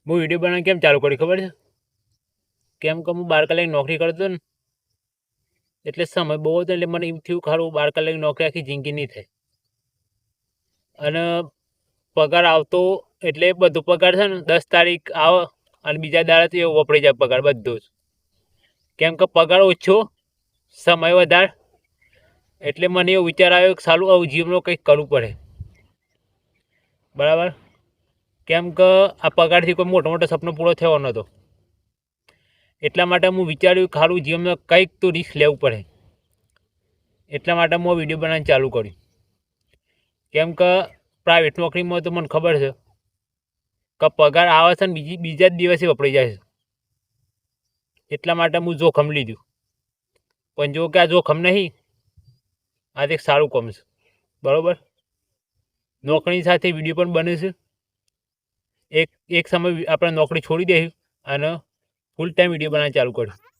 હું વિડીયો બનાવવાનું કેમ ચાલુ કર્યું ખબર છે? કેમ કે હું 12 કલાક નોકરી કરતો ને એટલે સમય બહુ હતો, એટલે મને એમ થયું ખરું 12 કલાક નોકરી આખી જિંદગી નહીં થાય. અને પગાર આવતો એટલે બધું પગાર છે ને 10 તારીખ આવે અને બીજા દાડે એવો વપરાઈ જાય પગાર બધો જ. કેમ કે પગાર ઓછો, સમય વધારે, એટલે મને એવો વિચાર આવ્યો કે સાલું આવું જીવનમાં કંઈક કરવું પડે. બરાબર? કેમ કે આ પગારથી કોઈ મોટો મોટો સપનો પૂરો થયો નહોતો. એટલા માટે હું વિચાર્યું કે સારું જીવનમાં કંઈક તો રિસ્ક લેવું પડે. એટલા માટે હું વિડીયો બનાવવાનું ચાલુ કર્યું. કેમ કે પ્રાઇવેટ નોકરીમાં તો મને ખબર છે કે પગાર આવે છે ને બીજા જ દિવસે વપરાઈ જાય છે. એટલા માટે હું જોખમ લીધું. પણ જો કે આ જોખમ નહીં, આ એક સારું કામ છે. બરાબર? નોકરી સાથે વિડીયો પણ બને છે. એક સમય આપણે નોકરી છોડી દઈશું અને ફૂલ ટાઈમ વિડીયો બનાવવાનું ચાલુ કરીશું.